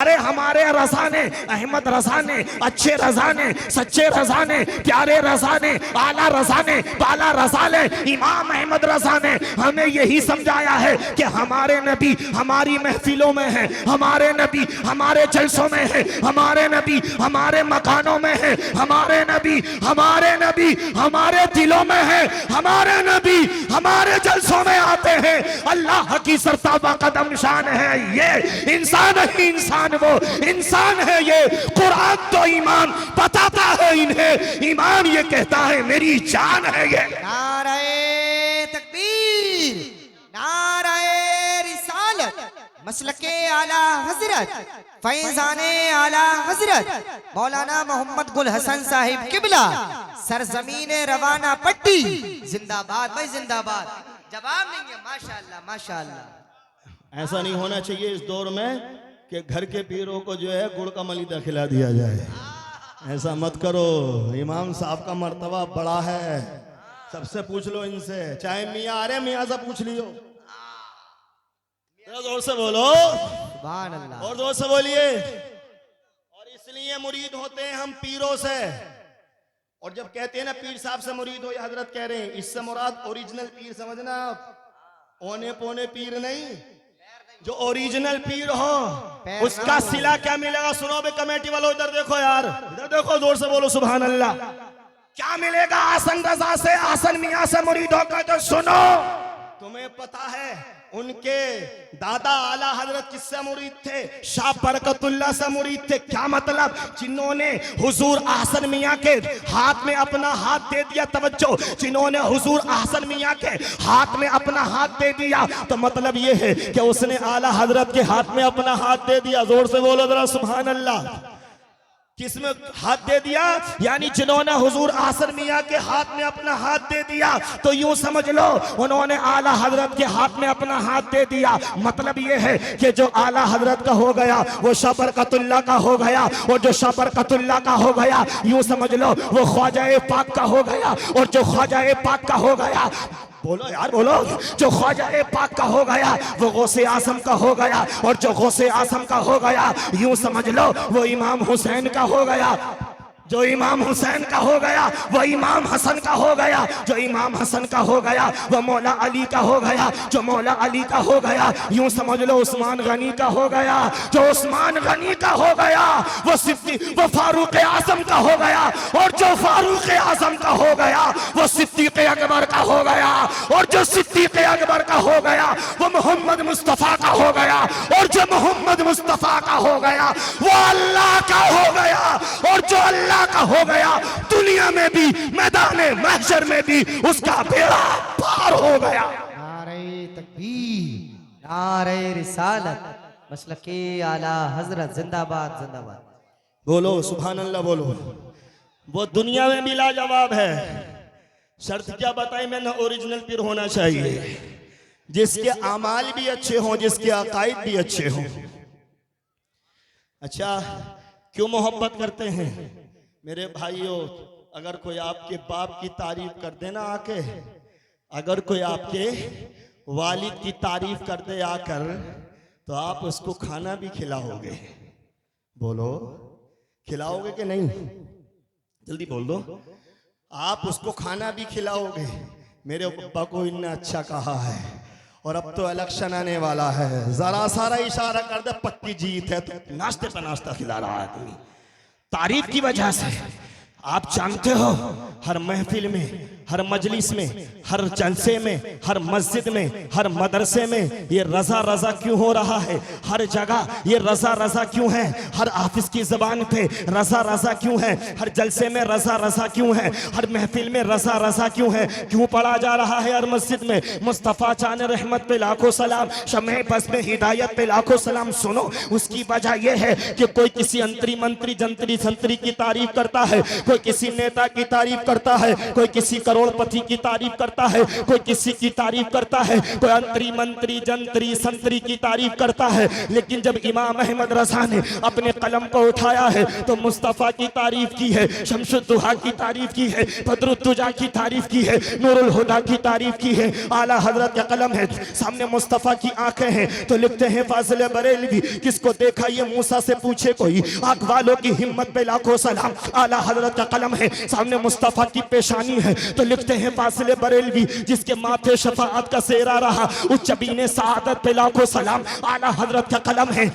अरे हमारे रज़ा ने, अहमद रज़ा ने, अच्छे रज़ा ने, सच्चे रज़ा ने, प्यारे रज़ा ने, आला रज़ा ने, बाला रज़ा ने, इमाम अहमद रज़ा ने हमें यही समझाया है कि हमारे नबी हमारी महफिलों में है, हमारे नबी हमारे जलसों में है, हमारे नबी हमारे मकानों में है, हमारे नबी हमारे दिलों में है, हमारे नबी हमारे जलसों में आते हैं। अल्लाह की सरताबा कदम शान है ये, इंसान ही इंसान, वो इंसान है ये। कुरान तो ईमान बताता है इन्हें, ईमान ये कहता है मेरी जान है ये। नारे तकबीर, नारे रिसालत, मसलके आला हजरत, फैजाने आला हजरत मौलाना मोहम्मद गुल हसन साहिब किबला, सरजमीन रवाना पट्टी जिंदाबाद भाई जिंदाबाद। जवाब नहीं है। माशाअल्लाह माशाअल्लाह। ऐसा नहीं होना चाहिए इस दौर में कि घर के पीरों को जो है गुड़ का मलीदा खिला दिया जाए। ऐसा मत करो, इमाम साहब का मर्तबा बड़ा है। सबसे पूछ लो इनसे, चाहे मियाँ आ रहे मियाँ से पूछ लियो। जोर से बोलो, सुभान अल्लाह, और जोर से बोलिए। और इसलिए मुरीद होते हैं हम पीरों से। और जब कहते हैं ना पीर साहब से मुरीद हो, ये हजरत कह रहे हैं, इससे मुराद ओरिजिनल पीर समझना आप, ओने पोने पीर नहीं। जो ओरिजिनल पीर हो उसका सिला क्या मिलेगा? सुनो बे कमेटी वालों, इधर देखो यार, इधर देखो, जोर से बोलो सुभान अल्लाह। क्या मिलेगा आसन रजा से, आसन मियाँ से मुरीद होकर? तो सुनो, तुम्हें पता है उनके दादा आला हजरत किससे मुरीद थे? शाह बरकतुल्लाह से मुरीद थे। क्या मतलब? जिन्होंने हुजूर आसन मियाँ के हाथ में अपना हाथ दे दिया, तवज्जो, जिन्होंने हुजूर आसन मियाँ के हाथ में अपना हाथ दे दिया, तो मतलब ये है कि उसने आला हजरत के हाथ में अपना हाथ दे दिया। जोर से बोलो जरा सुभान अल्लाह। किसमें हाथ दे दिया? यानी जिन्होंने हुजूर आसन मियाँ के हाथ में अपना हाथ दे दिया, तो यूं समझ लो उन्होंने आला हजरत के हाथ में अपना हाथ दे दिया। मतलब ये है कि जो आला हजरत का हो गया वो शाह बरकतुल्लाह का हो गया, और जो शाह बरकतुल्लाह का हो गया यूं समझ लो वो ख्वाजा पाक का हो गया, और जो ख्वाजा पाक का हो गया, बोलो यार बोलो, जो ख्वाजा पाक का हो गया वो गौसे आजम का हो गया, और जो गौसे आजम का हो गया यूं समझ लो वो इमाम हुसैन का हो गया। जो इमाम हुसैन का हो गया वो इमाम हसन का हो गया, जो इमाम हसन का हो गया वो मौला अली का हो गया, जो मौला अली का हो गया यूं समझ लो उस्मान गनी का हो गया, जो उस्मान गनी का हो गया वो फारूक आजम का हो गया, और जो फारूक आजम का हो गया वो सिद्दीक अकबर का हो गया, और जो सिद्दीक अकबर का हो गया वो मोहम्मद मुस्तफ़ा का हो गया, और जो मोहम्मद मुस्तफ़ा का हो गया वो अल्लाह का हो गया, और जो अल्लाह का हो गया दुनिया में भी मैदान महशर में भी उसका बेड़ा पार हो गया। नारे तकबीर, नारे रिसालत, मसलके आला हजरत जिंदाबाद जिंदाबाद। बोलो सुभान अल्लाह बोलो। वो दुनिया में भी लाजवाब है। शर्त क्या बताई मैंने? ओरिजिनल पीर होना चाहिए, जिसके आमाल भी अच्छे हों, जिसके अकायद भी अच्छे हों। अच्छा, क्यों मोहब्बत करते हैं मेरे भाइयों? अगर कोई आपके बाप की तारीफ कर देना आके, अगर कोई आपके वालिद की तारीफ कर दे आकर, तो आप उसको खाना भी खिलाओगे। बोलो, खिलाओगे कि नहीं? जल्दी बोल दो। आप उसको खाना भी खिलाओगे। मेरे पप्पा को इन्ना अच्छा कहा है, और अब तो इलेक्शन आने वाला है, जरा सारा इशारा कर दे पक्की जीत है, तो नाश्ते पे नाश्ता खिला रहा है आदमी तारीफ की वजह से। आप जानते हो हर महफिल में, हर मजलिस में, हर जलसे में, हर मस्जिद में, हर मदरसे में ये रजा रजा क्यों हो रहा है? हर जगह ये रजा रजा क्यों है? हर हाफिज की जबान पे रजा रजा क्यों है? हर जलसे में रजा रजा क्यों है? हर महफिल में रजा रजा क्यों है? क्यों पढ़ा जा रहा है हर मस्जिद में मुस्तफ़ा चान रहमत पे लाखों सलाम, शमे बस में हिदायत पे लाखों सलाम? सुनो, उसकी वजह यह है कि कोई किसी अंतरी मंत्री जंतरी संतरी की तारीफ करता है, कोई किसी नेता की तारीफ करता है, कोई किसी करोड़पति की तारीफ करता है, कोई किसी की तारीफ करता है, कोई अंतरी मंत्री जंतरी संतरी की तारीफ करता है, लेकिन जब इमाम अहमद रज़ा ने अपने कलम को उठाया है तो मुस्तफ़ा की तारीफ की है, शम्सुद्दुहा की तारीफ की है, बदरुद्दुजा की तारीफ की है, नूरुल हुदा की तारीफ की है। आला हजरत का कलम है, सामने मुस्तफ़ा की आंखें हैं तो लिखते हैं फाजिल बरेलवी, किसको देखा ये मूसा से पूछे कोई, आंख वालों की हिम्मत पे लाखों सलाम। आला हजरत का कलम है, सामने मुस्तफ़ा की पेशानी है तो लिखते हैं फाजिल बरेलवी, जिसके माथे शफाअत का सेहरा रहा उस चबीने सआदत पे लाखों सलाम। आला हजरत का कलम है,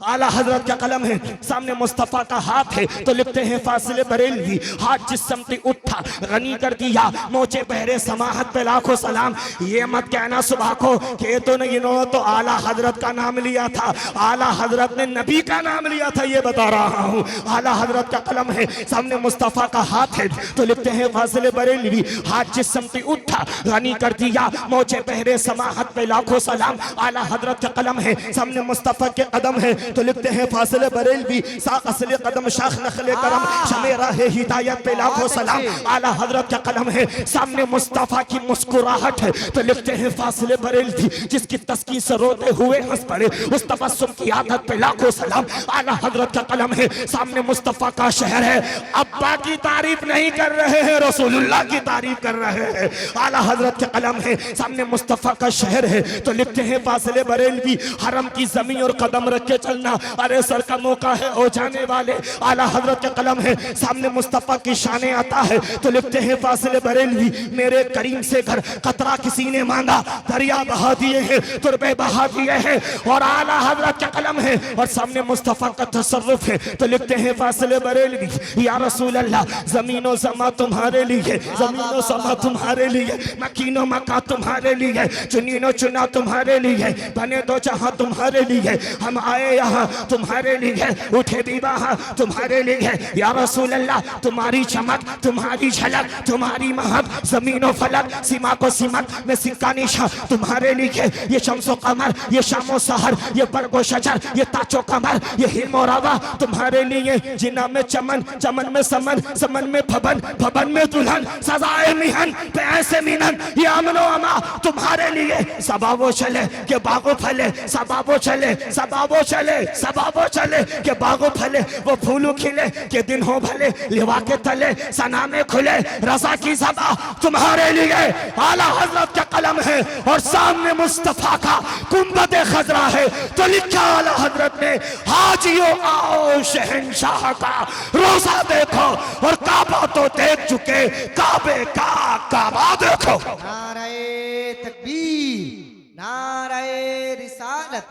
आला हजरत का कलम है, सामने मुस्तफ़ा का हाथ है तो लिखते हैं फासिले बरेलवी, हाथ जिस समती उठा गनी कर दिया, मोचे पहरे समाहत पे लाखों सलाम। ये मत कहना सुबह को कि तो नहीं, इन्होंने तो आला हजरत का नाम लिया था, आला हजरत ने नबी का नाम लिया था, ये बता रहा हूँ। आला हजरत का कलम है, सामने मुस्तफ़ा का हाथ है तो लिखते हैं फासिले बरेलवी, हाथ जिस समती उठा गनी कर दिया, मोचे पहरे समाहत पे लाखों सलाम। आला हजरत का कलम है, सामने मुस्तफ़ा के कदम है तो लिखते हैं फासिले बरेलवी, साक़ असले कदम शाख नखले करम, शमेरा है हिदायत पे लाखों सलाम। आला हजरत का कलम है, सामने मुस्तफ़ा की मुस्कुराहट है तो लिखते हैं फासिले बरेलवी, जिसकी तस्कीन से रोते हुए हंस पड़े उस तबस्सुम की आदत पे लाखों सलाम। आला हजरत का कलम है, सामने मुस्तफ़ा का शहर है, अब्बा की तारीफ नहीं कर रहे हैं, रसूलुल्लाह की तारीफ कर रहे हैं। आला हजरत का कलम है, सामने मुस्तफ़ा का शहर है तो लिखते हैं फासिले बरेलवी, हरम की जमीन और कदम रख के चलना, अरे सर का मौका है ओ जाने वाले। आला हजरत का कलम है, सामने मुस्तफ़ा की शाने आता है तो लिखते हैं फासिले बरेलवी, मेरे करीम से घर कतरा किसी ने मांगा, दरिया बहा दिए हैं, तुरबे बहा दिए हैं। और आला हजरत का कलम है और सामने मुस्तफ़ा का तसर्रुफ है तो लिखते हैं फासिले बरेलवी, या रसूल अल्लाह, जमीनो समा तुम्हारे लिए, जमीनो समा तुम्हारे लिए, मकीनो मका तुम्हारे लिए, चुनीनो चुना तुम्हारे लिए, बने दो जहां तुम्हारे लिए, हम आए यहाँ तुम्हारे लिए, उठे भी वहां तुम्हारे लिए। या रसूल अल्लाह, तुम्हारी चमक, तुम्हारी झलक, तुम्हारी महक, जमीनो फलक, सीमा को सिमत में सिक्का निशा तुम्हारे लिए। ये शम्सो कमर, ये शामो सहर, ये बरगो शजर, ये ताचो कमर, ये हिल्मो रवा तुम्हारे लिए। जिना में चमन, चमन में समन, समन में भवन, भवन में दुल्हन, सजाए मिहन पे ऐसे मिनन, ये अमनो अमा तुम्हारे लिए। सबाबो चले के बागो फले, सबाबो चले, सबाबो चले, सबाबो चले के बागो फले, वो फूलों खिले के दिन हो भले, लिवा के तले सना में खुले, रजा की सभा तुम्हारे लिए। आला हजरत का कलम है और सामने मुस्तफ़ा का गुंबद खजरा है तो लिखा आला हजरत ने, हाजियो आओ शहंशाह का रोजा देखो, और काबा तो देख चुके, काबे का काबा देखो। नारे तकबीर, नारे रिसालत,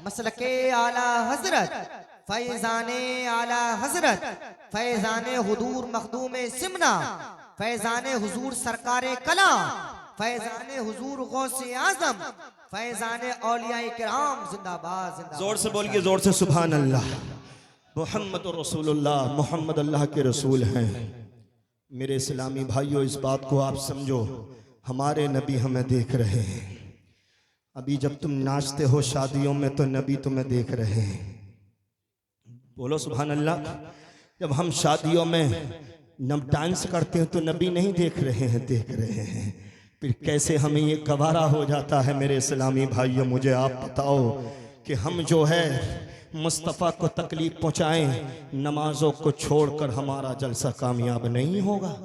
मसलके आला हजरत, फैजाने आला हजरत, फैजाने हुजूर मखदूम सिमना, फैजाने हुजूर सरकारे कला, फैजाने हुजूर गौसे आजम, फैजाने औलियाए किराम जिंदाबाद जिंदाबाद। जोर से बोलिए, जोर से सुभान अल्लाह। मोहम्मद रसूलुल्लाह, मोहम्मद अल्लाह के रसूल हैं। मेरे इस्लामी भाइयों, इस बात को आप समझो, हमारे नबी हमें देख रहे हैं। अभी जब तुम नाचते हो शादियों में तो नबी तुम्हें देख रहे हैं। बोलो सुभान अल्लाह। जब हम शादियों में नब डांस करते हैं तो नबी नहीं देख रहे हैं, देख रहे हैं। फिर कैसे हमें ये गवारा हो जाता है मेरे इस्लामी भाइयों, मुझे आप बताओ कि हम जो है मुस्तफ़ा को तकलीफ पहुँचाएं, नमाजों को छोड़कर हमारा जलसा कामयाब नहीं होगा।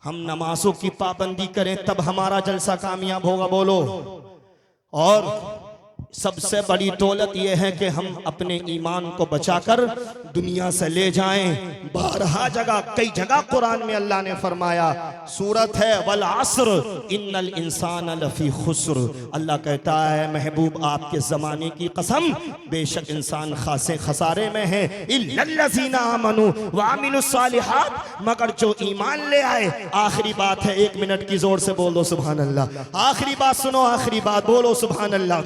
हम नमाजों की पाबंदी करें तब हमारा जलसा कामयाब होगा। बोलो। और सबसे बड़ी दौलत यह है कि हम अपने ईमान को बचाकर दुनिया से ले जाएं। 12 जगह, कई जगह कुरान में अल्लाह ने फरमाया, सूरत है वल अस्र इन्नल इंसान लफी खुस्र। अल्लाह कहता है महबूब आपके ज़माने की कसम, बेशक इंसान खासे खसारे में है, इल्लल्लज़ीना आमनू व अमिलुस सालिहात, मगर जो ईमान ले आए। आखिरी बात है, 1 मिनट की जोर से बोल दो सुभान अल्लाह। आखिरी बात सुनो, आखिरी बात बोलो सुभान अल्लाह।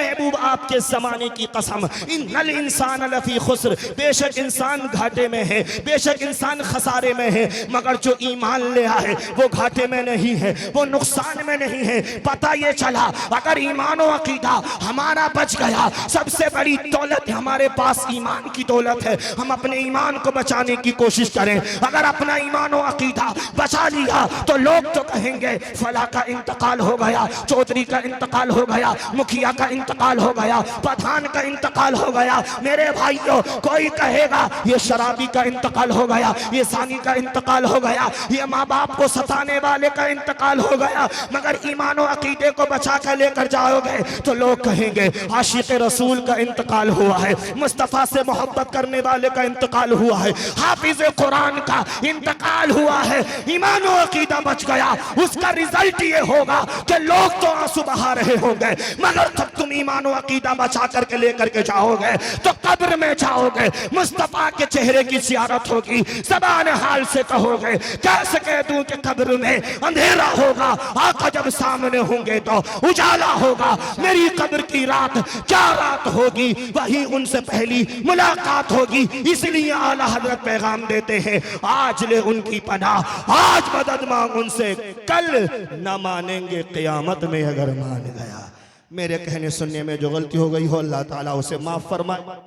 महबूब आपके जमाने की कसम, इन्नल इंसान लफी खुस्र, बेशक इंसान घाटे में है, बेशक इंसान खसारे में है, मगर जो ईमान ले आए वो घाटे में नहीं है, वो नुकसान में नहीं है। पता ये चला अगर ईमान और अकीदा हमारा बच गया, सबसे बड़ी दौलत हमारे पास ईमान की दौलत है। हम अपने ईमान को बचाने की कोशिश करें। अगर अपना ईमान और अकीदा बचा लिया तो लोग तो कहेंगे फला का इंतकाल हो गया, चौधरी का इंतकाल हो गया, मुखिया का इंतकाल हो गया, प्रधान का इंतकाल हो गया। मेरे भाइयों, कोई कहेगा ये शराबी का इंतकाल हो गया, ये सानी का इंतकाल हो गया, ये माँ बाप को सताने वाले का इंतकाल हो गया, मगर ईमान और अकीदे को बचा कर लेकर जाओगे तो लोग कहेंगे आशिक रसूल का इंतकाल हुआ है, मुस्तफा से मोहब्बत करने वाले का इंतकाल हुआ है, हाफिज कुरान का इंतकाल हुआ है। ईमान और अकीदा बच गया, उसका रिजल्ट ये होगा कि लोग तो आंसू बहा रहे होंगे, मगर तब तुम ईमान और अकीदा बचा करके लेकर के जाओगे तो कब्र में जाओगे, मुस्तफा के चेहरे की ज़ियारत होगी, ज़बान हाल से कहोगे कैसे कह दूं कि कब्र में अंधेरा होगा, आका जब सामने होंगे तो उजाला होगा। मेरी कब्र की रात क्या रात होगी, वही उनसे पहली मुलाकात होगी। इसलिए आला हजरत पैगाम देते हैं आज ले उनकी पनाह, आज मदद मांग उनसे, कल न मानेंगे क़यामत में अगर मान गया। मेरे कहने सुनने में जो गलती हो गई हो अल्लाह ताला उसे माफ फरमाए।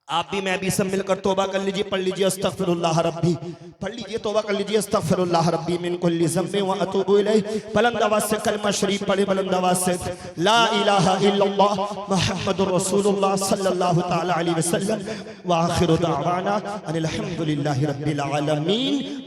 आप भी मैं भी सब मिलकर तौबा कर लीजिए, पढ़ लीजिए अस्तगफिरुल्लाह रब्बी, पढ़ लीजिए, तौबा कर लीजिए अस्तगफिरुल्लाह रब्बी मिन कुल्ली ज़ंबि व अतूबु इलैह। बुलंद आवाज़ से कलमा शरीफ पढ़े, बुलंद आवाज़ से ला इलाहा इल्लल्लाह मुहम्मदुर रसूलुल्लाह सल्लल्लाहु तआला अलैहि वसल्लम व आखिरु दावाना अनिल हम्दुलिल्लाहि रब्बिल आलमीन।